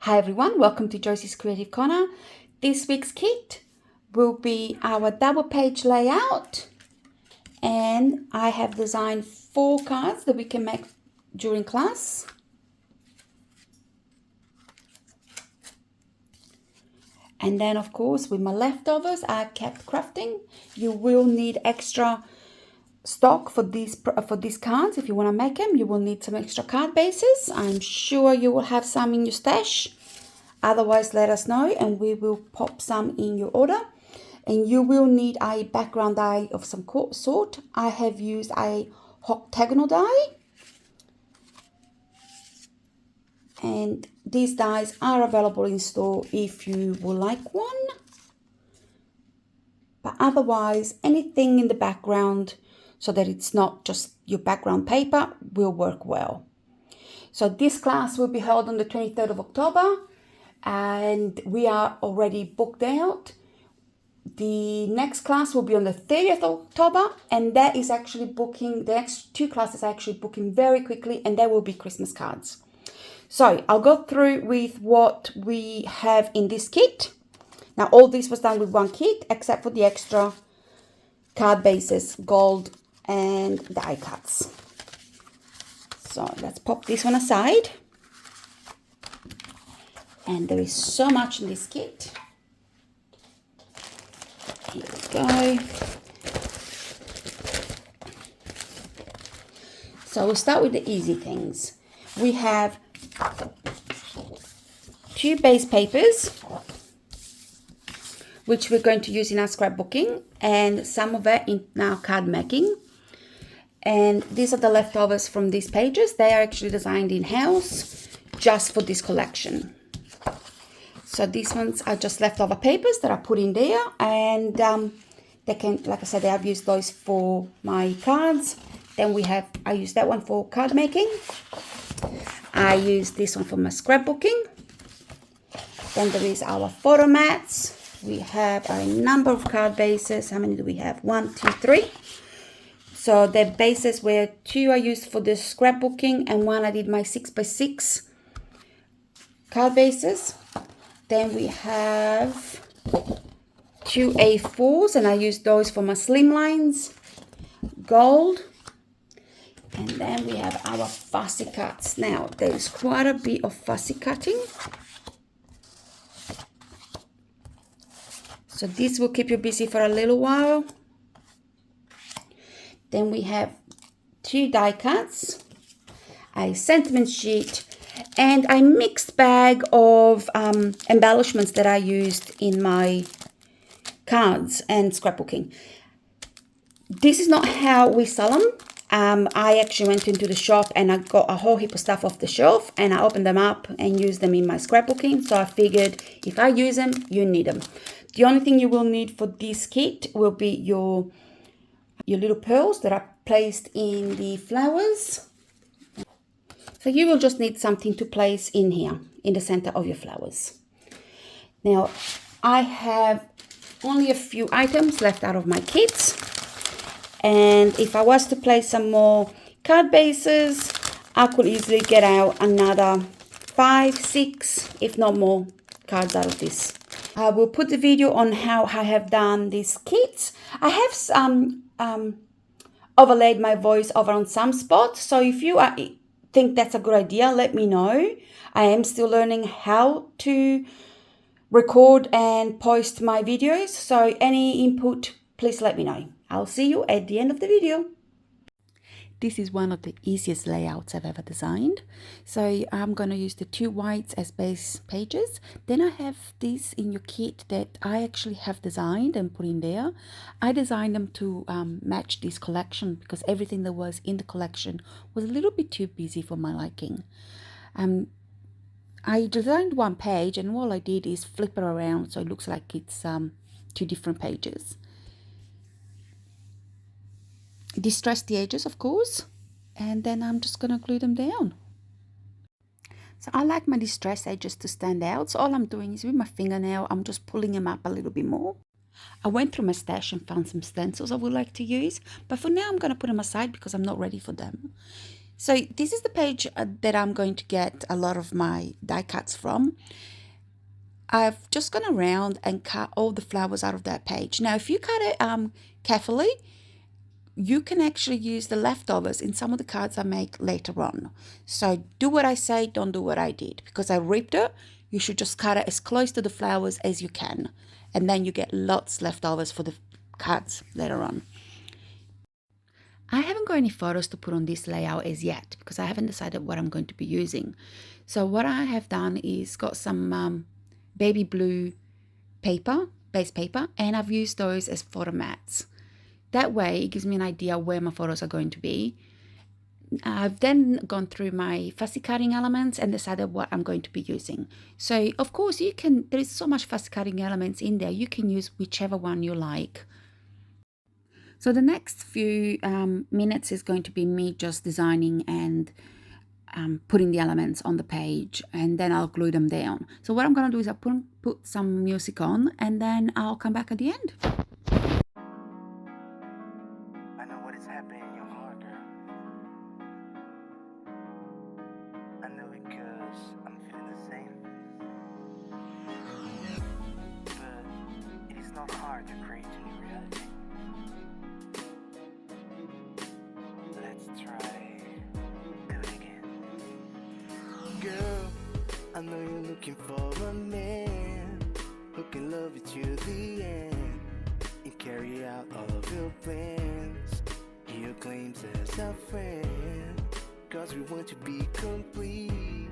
Hi everyone, welcome to Josie's Creative Corner. This week's kit will be our double page layout, and I have designed 4 cards that we can make during class. And then of course with my leftovers I kept crafting. You will need extra stock for these cards. If you want to make them, you will need some extra card bases. I'm sure you will have some in your stash. Otherwise, let us know and we will pop some in your order. And you will need a background die of some sort. I have used a octagonal die. And these dies are available in store if you would like one. But otherwise, anything in the background so that it's not just your background paper will work well. So this class will be held on the 23rd of October. And we are already booked out. The next class will be on the 30th of October, and that is actually booking, the next 2 classes are actually booking very quickly, and they will be Christmas cards. So I'll go through with what we have in this kit. Now all this was done with one kit except for the extra card bases, gold and die cuts. So let's pop this one aside. And there is so much in this kit. Here we go. So we'll start with the easy things. We have 2 base papers, which we're going to use in our scrapbooking, and some of it in our card making. And these are the leftovers from these pages. They are actually designed in-house just for this collection. So these ones are just leftover papers that I put in there, and they can, like I said, I've used those for my cards. Then I use that one for card making. I use this one for my scrapbooking. Then there is our photo mats. We have a number of card bases. How many do we have? 1, 2, 3. So the bases were 2 I used for the scrapbooking, and 1 I did my 6x6 card bases. Then we have 2 A4s, and I use those for my slimlines, gold. And then we have our fussy cuts. Now, there's quite a bit of fussy cutting. So this will keep you busy for a little while. Then we have 2 die cuts, a sentiment sheet, and a mixed bag of embellishments that I used in my cards and scrapbooking. This is not how we sell them. I actually went into the shop and I got a whole heap of stuff off the shelf, and I opened them up and used them in my scrapbooking. So I figured if I use them, you need them. The only thing you will need for this kit will be your little pearls that are placed in the flowers. So you will just need something to place in here, in the center of your flowers. Now, I have only a few items left out of my kits. And if I was to place some more card bases, I could easily get out another 5, 6, if not more, cards out of this. I will put the video on how I have done these kits. I have overlaid my voice over on some spots. So if you think that's a good idea, let me know. I am still learning how to record and post my videos, so any input, please let me know. I'll see you at the end of the video. This is one of the easiest layouts I've ever designed. So I'm going to use the 2 whites as base pages. Then I have these in your kit that I actually have designed and put in there. I designed them to match this collection because everything that was in the collection was a little bit too busy for my liking. I designed 1 page, and all I did is flip it around so it looks like it's 2 different pages. Distress the edges, of course, and then I'm just going to glue them down. So I like my distress edges to stand out, so all I'm doing is with my fingernail, I'm just pulling them up a little bit more. I went through my stash and found some stencils I would like to use, but for now I'm going to put them aside because I'm not ready for them. So this is the page that I'm going to get a lot of my die cuts from. I've just gone around and cut all the flowers out of that page. Now, if you cut it carefully, you can actually use the leftovers in some of the cards I make later on. So do what I say, don't do what I did. Because I ripped it, you should just cut it as close to the flowers as you can. And then you get lots leftovers for the cards later on. I haven't got any photos to put on this layout as yet because I haven't decided what I'm going to be using. So what I have done is got some baby blue paper, base paper, and I've used those as photo mats. That way it gives me an idea where my photos are going to be. I've then gone through my fussy cutting elements and decided what I'm going to be using. So of course there is so much fussy cutting elements in there, you can use whichever one you like. So the next few minutes is going to be me just designing and putting the elements on the page, and then I'll glue them down. So what I'm going to do is I'll put some music on, and then I'll come back at the end. I know what is happening in your heart, girl. I know because I'm feeling the same. But it is not hard to create a new reality. Let's try do it again. Girl, I know you're looking for a man who can love you to the end and carry out all of your plans. Your claims as a friend, cause we want to be complete.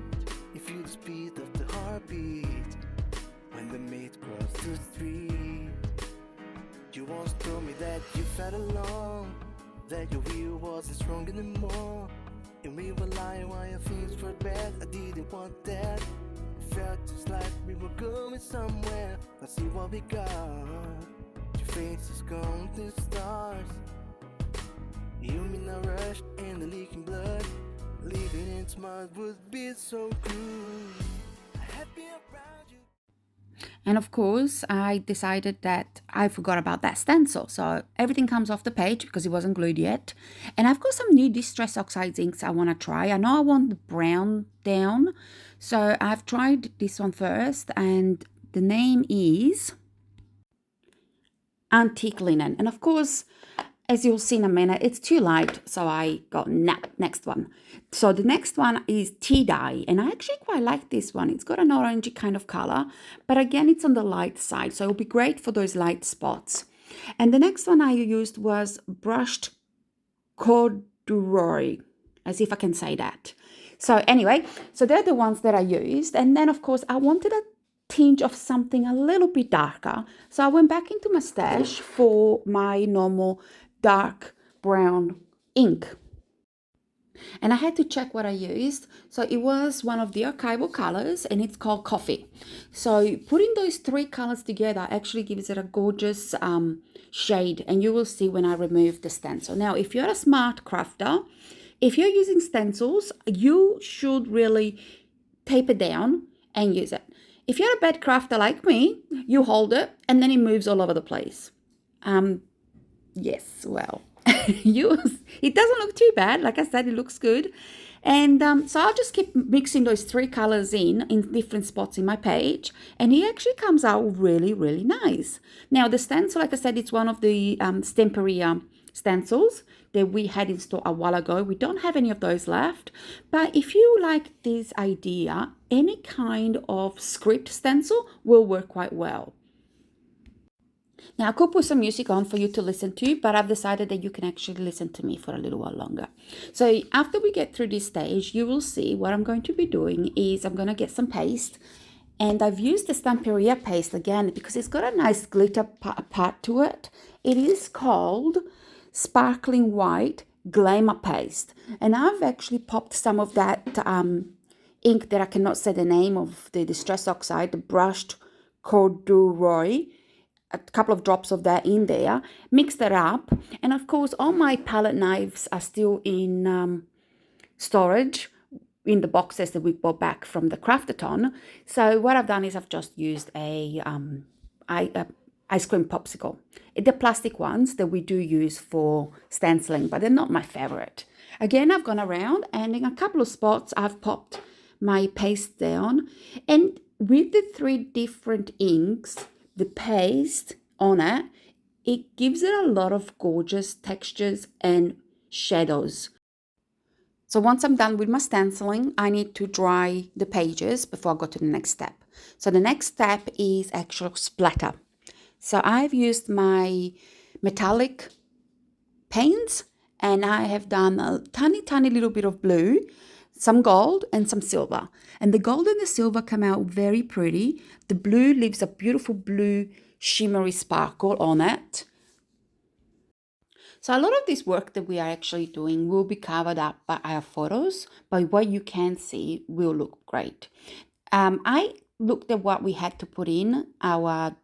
You feel the speed of the heartbeat when the mate crossed the street. You once told me that you felt alone, that your will wasn't strong anymore, and we were lying while your things were bad. I didn't want that. It felt just like we were going somewhere. Let's see what we got. Your face is gone to the stars. You mean a rush and the leaking blood. Living in mud would be so good. Happy around you. And of course, I decided that I forgot about that stencil. So everything comes off the page because it wasn't glued yet. And I've got some new Distress Oxides inks I want to try. I know I want the brown down. So I've tried this one first, and the name is Antique Linen. And of course, as you'll see in a minute, it's too light, so I got next one. So the next one is Tea Dye, and I actually quite like this one. It's got an orangey kind of color, but again, it's on the light side, so it'll be great for those light spots. And the next one I used was Brushed Corduroy, as if I can say that. So anyway, so they're the ones that I used, and then of course I wanted a tinge of something a little bit darker, so I went back into my stash for my normal dark brown ink, and I had to check what I used. So it was one of the archival colors, and it's called Coffee. So putting those three colors together actually gives it a gorgeous shade, and you will see when I remove the stencil. Now if you're a smart crafter, if you're using stencils, you should really tape it down and use it. If you're a bad crafter like me, you hold it and then it moves all over the place. Yes, well, it doesn't look too bad. Like I said, it looks good. And so I'll just keep mixing those three colors in different spots in my page, and it actually comes out really, really nice. Now the stencil, like I said, it's one of the Stemperia stencils that we had in store a while ago. We don't have any of those left, but if you like this idea, any kind of script stencil will work quite well. Now I could put some music on for you to listen to, but I've decided that you can actually listen to me for a little while longer. So after we get through this stage, you will see what I'm going to be doing is I'm going to get some paste, and I've used the Stemperia paste again because it's got a nice glitter part to it. It is called Sparkling White Glamour Paste, and I've actually popped some of that ink that I cannot say the name of, the Distress Oxide, the Brushed Corduroy, a couple of drops of that in there, mixed it up, and of course all my palette knives are still in storage in the boxes that we bought back from the Craftathon. So what I've done is I've just used a ice cream popsicle. They're plastic ones that we do use for stenciling, but they're not my favorite. Again, I've gone around and in a couple of spots I've popped my paste down, and with the 3 different inks, the paste on it, it gives it a lot of gorgeous textures and shadows. So once I'm done with my stenciling, I need to dry the pages before I go to the next step. So the next step is actual splatter. So I've used my metallic paints and I have done a tiny little bit of blue, some gold and some silver. And the gold and the silver come out very pretty. The blue leaves a beautiful blue shimmery sparkle on it. So a lot of this work that we are actually doing will be covered up by our photos, but what you can see will look great. I looked at what we had to put in our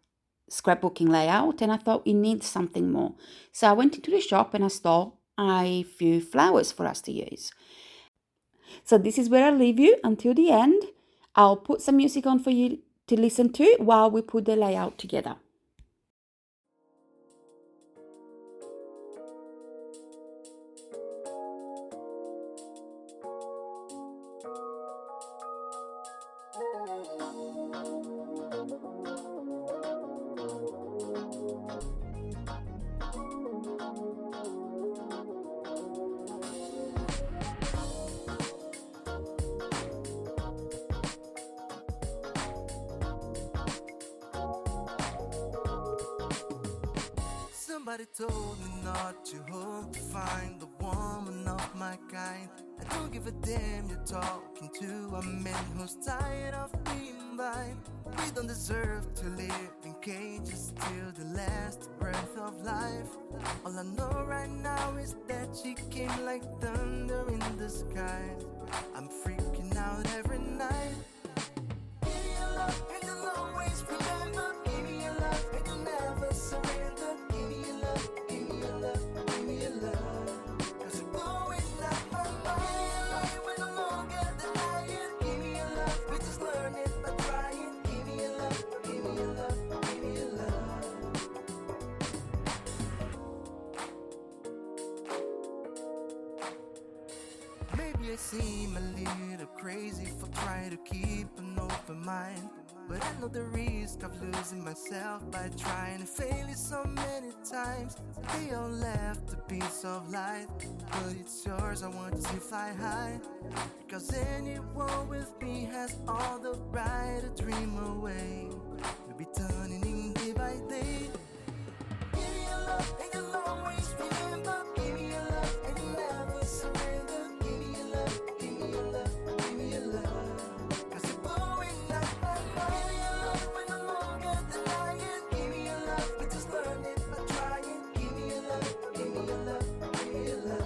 scrapbooking layout and I thought it needs something more. So I went into the shop and I saw a few flowers for us to use. So this is where I'll leave you until the end. I'll put some music on for you to listen to while we put the layout together. Somebody told me not to hope to find the woman of my kind. I don't give a damn you're talking to a man who's tired of being blind. We don't deserve to live in cages till the last breath of life. All I know right now is that she came like thunder in the sky. I'm freaking out every night. Give me your love and you'll always remember. Give me your love and you'll never surrender. Give me your love, give me your love, give me your love. Cause you're blowing up my mind. We're no longer denying. Give me your love, we just learn it by trying. Give me your love, give me your love, give me your love. Maybe I seem a little crazy for trying to keep an open mind, but I know the risk of losing myself by trying to fail it so many times. They all left a piece of light, but it's yours, I want you to fly high. Because anyone with me has all the right to dream away. We'll be turning in day by day. Give me your love and you'll always remember. Give me your love and you'll never surrender. Give me your love, give me your love, give me your love. Cause you're blowing up my mind. We're no longer denying. Give me your love, we just learn it by trying. Give me your love, give me your love, give me your love.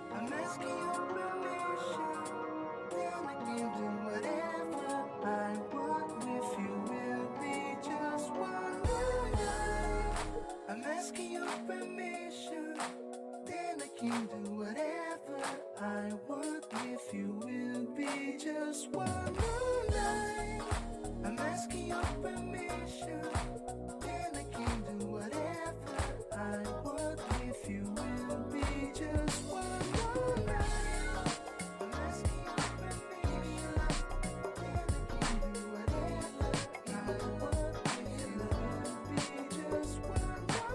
I'm asking your permission, then I can do whatever I want with you. Will be just one night. I'm asking your permission, then I can do whatever I want with you. Will be just one night. I'm asking your permission, then I can do whatever I want with you. Will be just one night. I'm asking your permission, then I can do whatever I want with you. Will be just one night. I'm asking your permission, then I can do whatever I want with you. Will be just one night.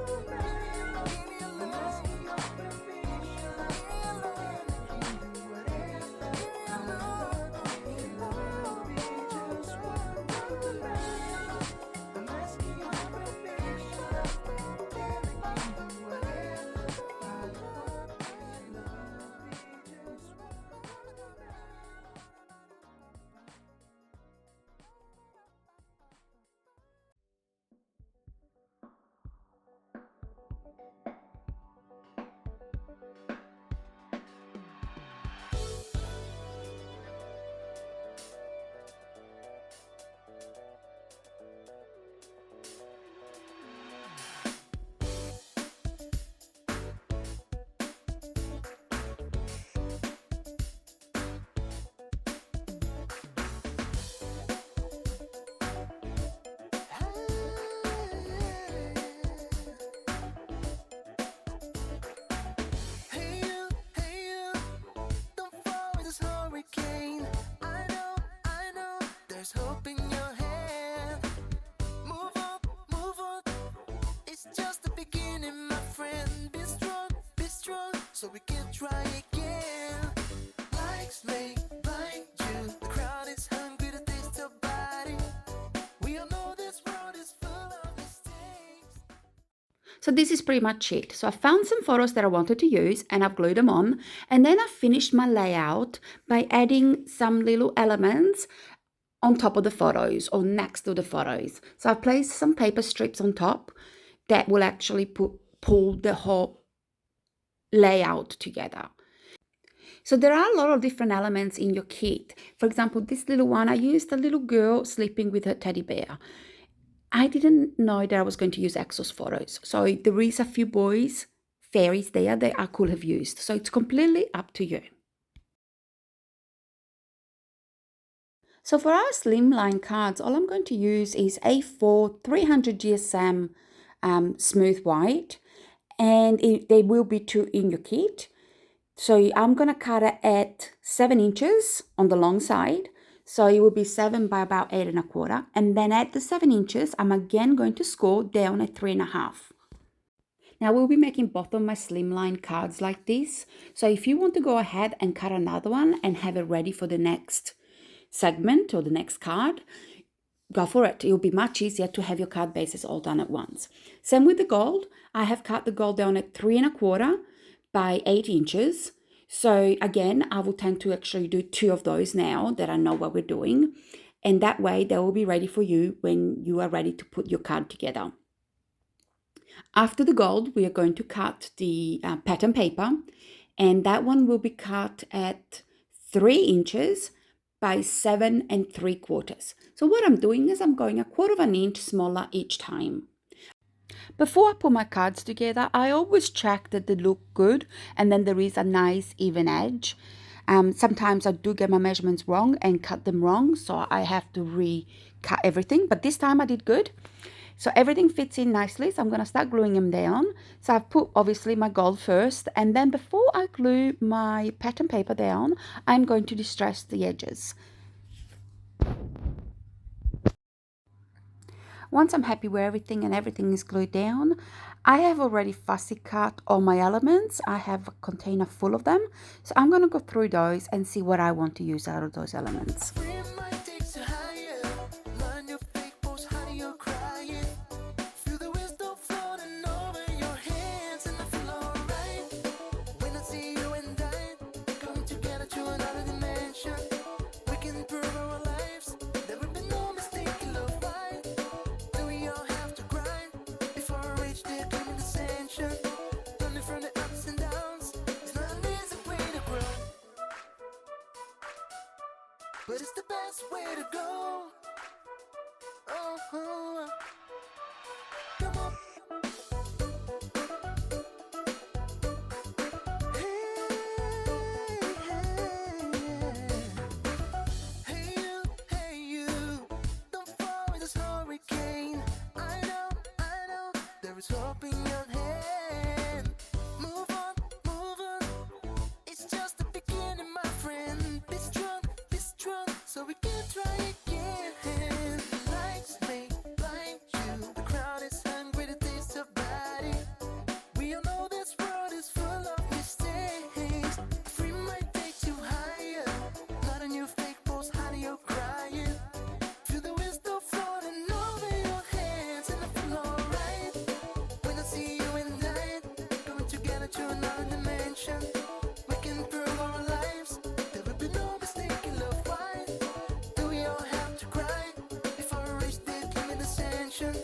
so we can try again. Likes may blind you. The crowd is hungry to taste your body. We all know this world is full of mistakes. So this is pretty much it. So I found some photos that I wanted to use and I've glued them on. And then I finished my layout by adding some little elements on top of the photos or next to the photos. So I've placed some paper strips on top that will actually pull the whole layout together. So there are a lot of different elements in your kit. For example, this little one, I used a little girl sleeping with her teddy bear. I didn't know that I was going to use Exos photos. So there is a few boys, fairies there that I could have used. So it's completely up to you. So for our slimline cards, all I'm going to use is A4 300 GSM smooth white, and there will be 2 in your kit. So I'm going to cut it at 7 inches on the long side. So it will be 7 by about 8.25. And then at the 7 inches, I'm again going to score down at 3.5. Now we'll be making both of my slimline cards like this. So if you want to go ahead and cut another one and have it ready for the next segment or the next card, go for it. It'll be much easier to have your card bases all done at once. Same with the gold. I have cut the gold down at 3.25 by 8 inches. So again, I will tend to actually do 2 of those now that I know what we're doing. And that way they will be ready for you when you are ready to put your card together. After the gold, we are going to cut the pattern paper, and that one will be cut at 3 inches by 7.75. So what I'm doing is I'm going 1/4 inch smaller each time. Before I put my cards together, I always check that they look good and then there is a nice even edge. Sometimes I do get my measurements wrong and cut them wrong, so I have to recut everything, but this time I did good. So everything fits in nicely, so I'm going to start gluing them down. So I've put obviously my gold first, and then before I glue my pattern paper down, I'm going to distress the edges. Once I'm happy where everything is glued down, I have already fussy cut all my elements. I have a container full of them. So I'm going to go through those and see what I want to use out of those elements. But it's the best way to go. Oh, come on. Hey you, don't fall in this hurricane. I know, there is hope in your hand. Move on, it's just the beginning, my friend. Be strong, so we can try again. Lights may blind you, the crowd is hungry to taste your body. We all know this world is full of mistakes. Free might take you higher, not on your fake post, how do you crying? Feel the wisdom floating over your hands, and I feel alright when I see you in the night, coming together to another dimension. We can prove our lives, there will be no mistake in love. Why do we all have to cry before we reach the limit ascension?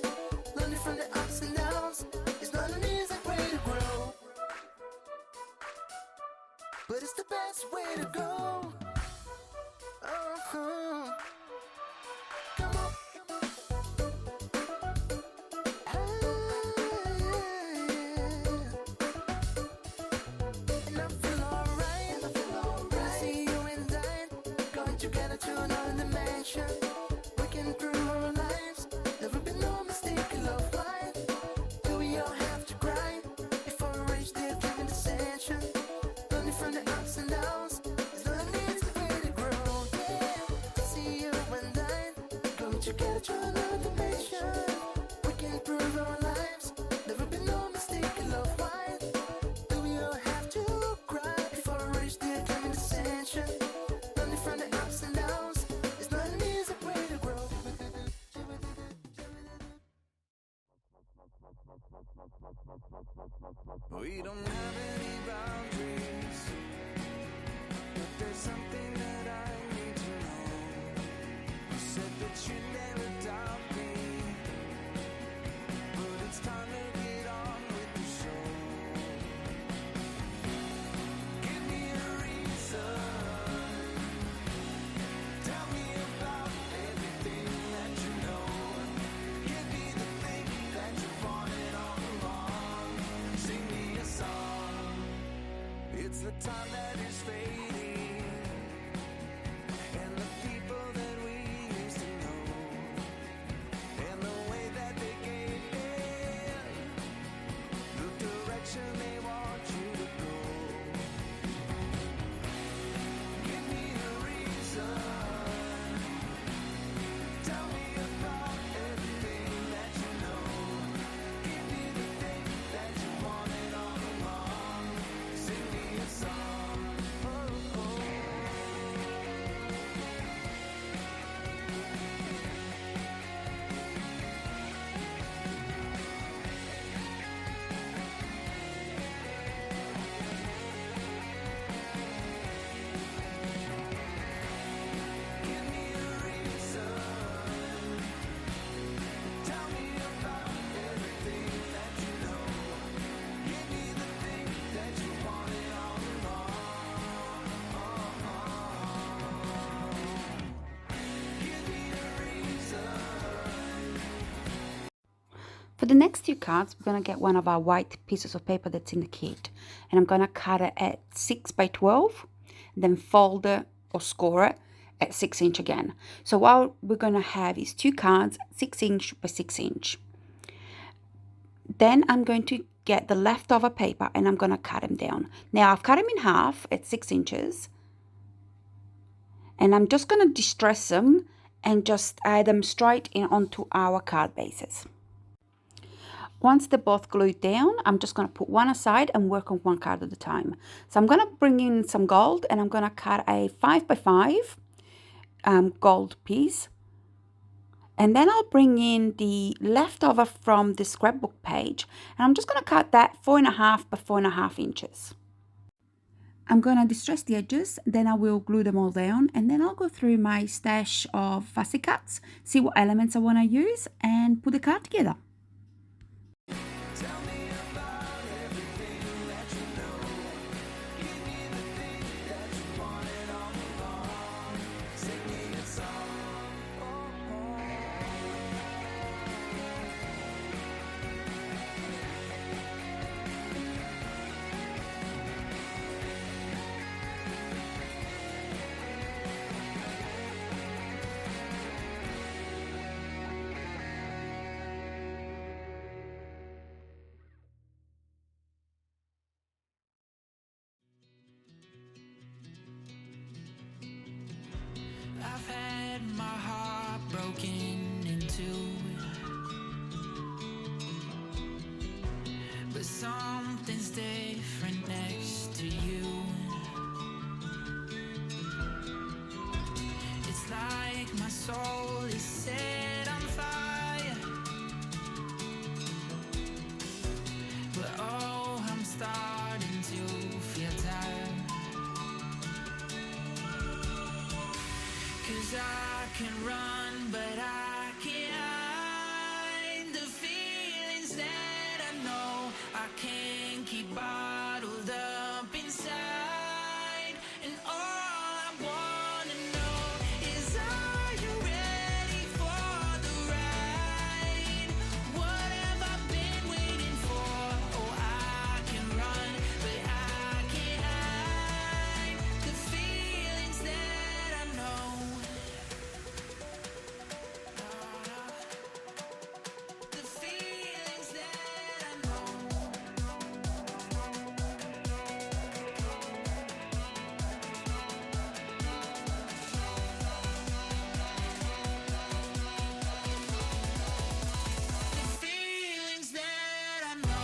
Learning from the ups and downs is not an easy way to grow, but it's the best way to go. Uh-huh. Come on. And I feel alright when I see you and I going together to another dimension. We can prove our lives, there will be no mistake in love. Why do we all have to cry before we reach the limit ascension? Learning from the ups and downs is not an easy way to grow. Yeah, see you and I going together to another dimension. We can prove our lives, there will be no mistake in love. Why do we all have to We don't have any boundaries, but there's something that I need to know. You said that you'd never doubt me, but it's time to get on with the show. Give me a reason, tell me about everything that you know. Give me the thing that you wanted all along. Sing me a song. It's the time that is fading, and the people that we used to know, and the way that they gave in, the direction they want you to go. Give me a reason, tell me about everything that you know. Give me the thing that you wanted all along. Sing me a song. Oh, oh. Give me a reason, tell me about everything that you know. Give me the thing that you wanted all along. Give me a reason. For the next few cards, we're going to get one of our white pieces of paper that's in the kit. And I'm going to cut it at 6 by 12, then fold it or score it at 6 inch again. So what we're going to have is 2 cards, 6 inch by 6 inch. Then I'm going to get the leftover paper and I'm going to cut them down. Now I've cut them in half at 6 inches. And I'm just going to distress them and just add them straight in onto our card bases. Once they're both glued down, I'm just going to put one aside and work on one card at a time. So I'm going to bring in some gold and I'm going to cut a 5 by 5 gold piece. And then I'll bring in the leftover from the scrapbook page. And I'm just going to cut that 4.5 by 4.5 inches. I'm going to distress the edges, then I will glue them all down. And then I'll go through my stash of fussy cuts, see what elements I want to use and put the card together. Tell me about everything that you know. Give me the thing that you wanted all along. Sing me a song. Oh, oh. I've had my heart broken into, but something's different next to you. It's like my soul is set on fire, but oh, I'm starting to feel tired. 'Cause I can run, but I can't hide the feelings that I know I can't keep bottled up inside. And all I wanna know is, are you ready for the ride? What have I been waiting for? Oh, I can run, but I can't hide the feelings that I know. The feelings that I know. The feelings that I know.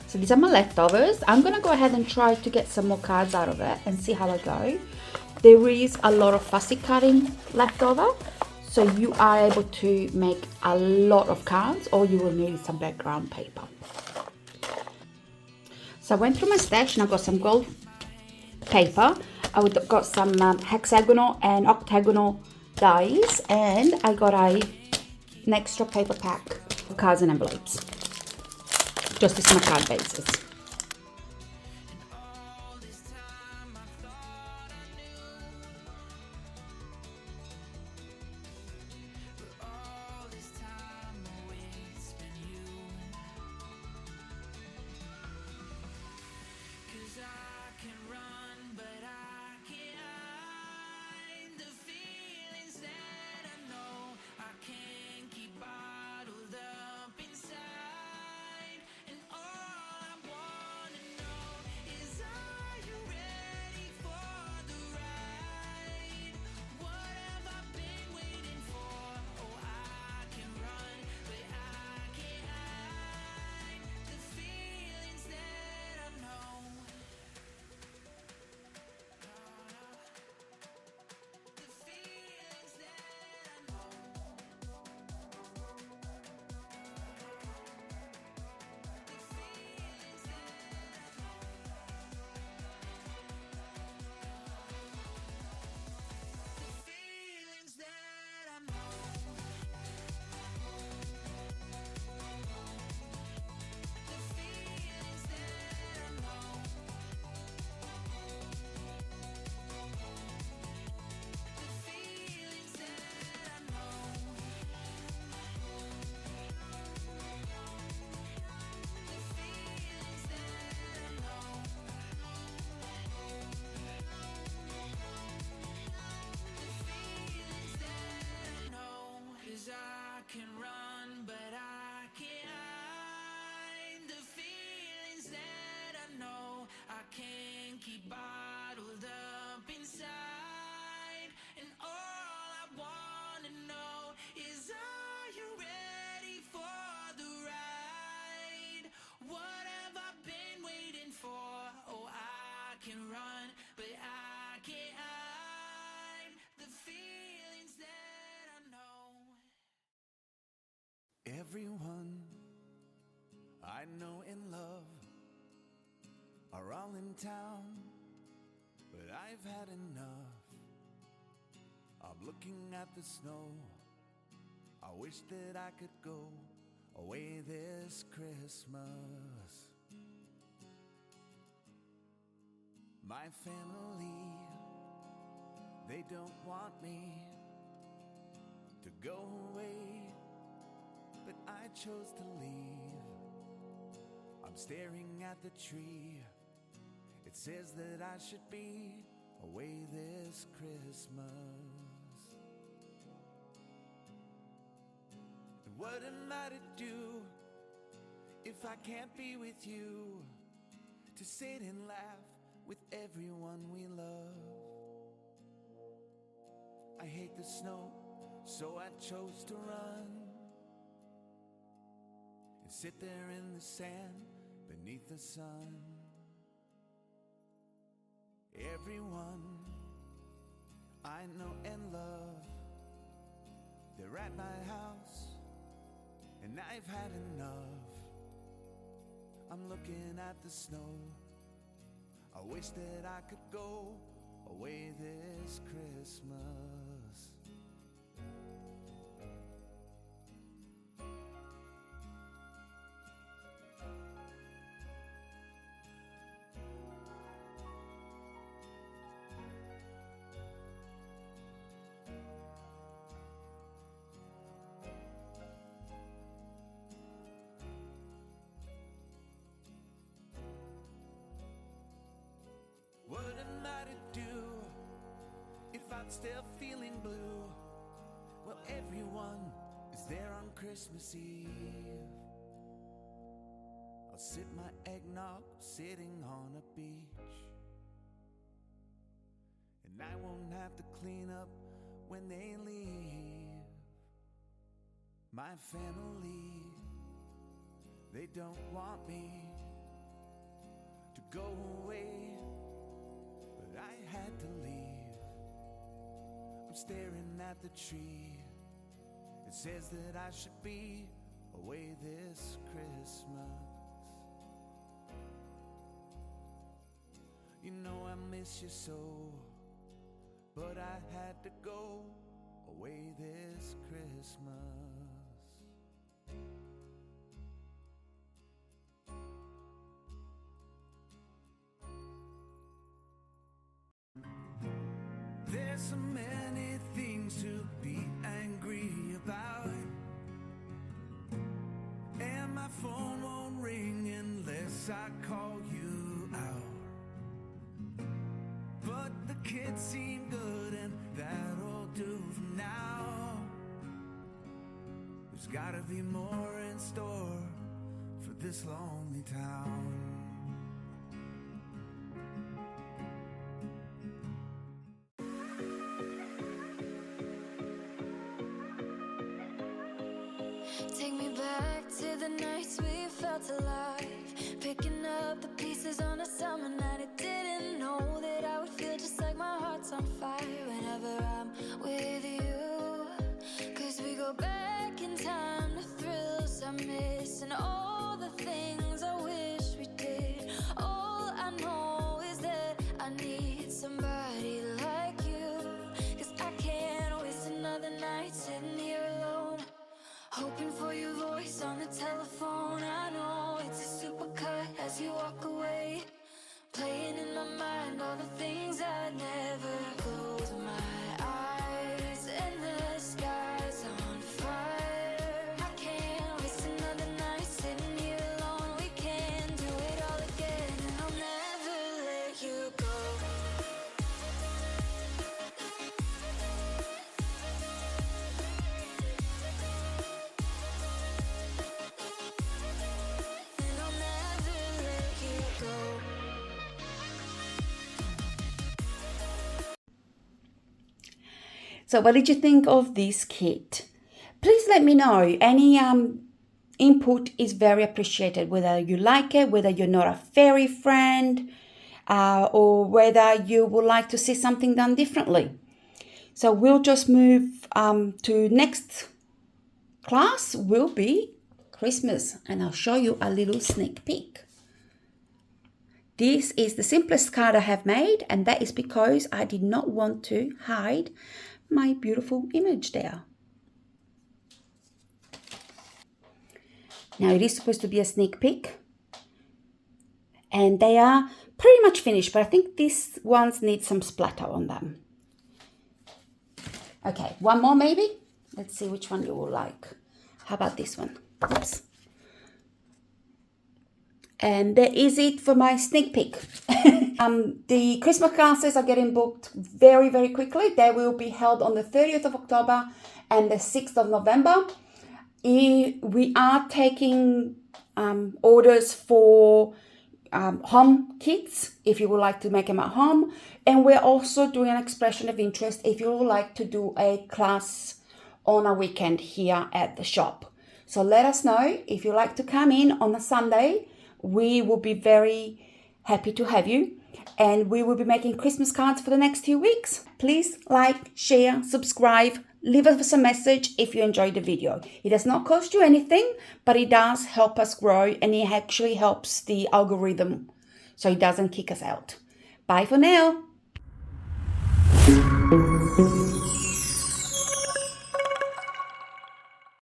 So these are my leftovers. I'm going to go ahead and try to get some more cards out of it and see how I go. There is a lot of fussy cutting left over, So you are able to make a lot of cards, or you will need some background paper. So I went through my stash and I got some gold paper. I got some hexagonal and octagonal dies, and I got an extra paper pack of cards and envelopes, just as my card bases. Can run, but I can't hide the feelings that I know I can't keep bottled up inside. And all I wanna know is, are you ready for the ride? What have I been waiting for? Oh, I can run, but I can't hide the feelings that I know. Everyone I know in love are all in town, but I've had enough. I'm looking at the snow. I wish that I could go away this Christmas. My family, they don't want me to go away, but I chose to leave. I'm staring at the tree. It says that I should be away this Christmas. And what am I to do if I can't be with you? To sit and laugh with everyone we love. I hate the snow, so I chose to run and sit there in the sand beneath the sun. Everyone I know and love, they're at my house, and I've had enough. I'm looking at the snow. I wish that I could go away this Christmas. What am I to do if I'm still feeling blue? Well, everyone is there on Christmas Eve. I'll sip my eggnog sitting on a beach, and I won't have to clean up when they leave. My family, they don't want me to go away, but I had to leave. I'm staring at the tree. It says that I should be away this Christmas. You know I miss you so, but I had to go away this Christmas. There's so many things to be angry about, and my phone won't ring unless I call you out. But the kids seem good and that'll do for now. There's gotta be more in store for this lonely town. Take me back to the nights we felt alive, picking up the pieces on a summer night. I didn't know that I would feel just like my heart's on fire whenever I'm with you. Cause we go back in time to thrills I miss and all the things I wish we did. All I know is that I need somebody like you. Cause I can't waste another night sitting here alone, hoping for your voice on the telephone. I know it's a supercut as you walk away, playing in my mind all the things I never close my eyes, and the sky's on fire. I can't waste another night sitting here alone. We can do it all again, and I'll never let you go. And I'll never let you go. So what did you think of this kit? Please let me know. Any input is very appreciated, whether you like it, whether you're not a fairy friend, or whether you would like to see something done differently. So we'll just move to next class will be Christmas, and I'll show you a little sneak peek. This is the simplest card I have made, and that is because I did not want to hide my beautiful image there. Now it is supposed to be a sneak peek, and they are pretty much finished, but I think these ones need some splatter on them. Okay, one more maybe. Let's see which one you will like. How about this one? Oops. And that is it for my sneak peek. The Christmas classes are getting booked very, very quickly. They will be held on the 30th of October and the 6th of November. We are taking orders for home kits if you would like to make them at home. And we're also doing an expression of interest if you would like to do a class on a weekend here at the shop. So let us know if you like to come in on a Sunday. We will be very happy to have you, and we will be making Christmas cards for the next 2 weeks. Please like, share, subscribe, leave us a message if you enjoyed the video. It does not cost you anything, but it does help us grow, and it actually helps the algorithm so it doesn't kick us out. Bye for now.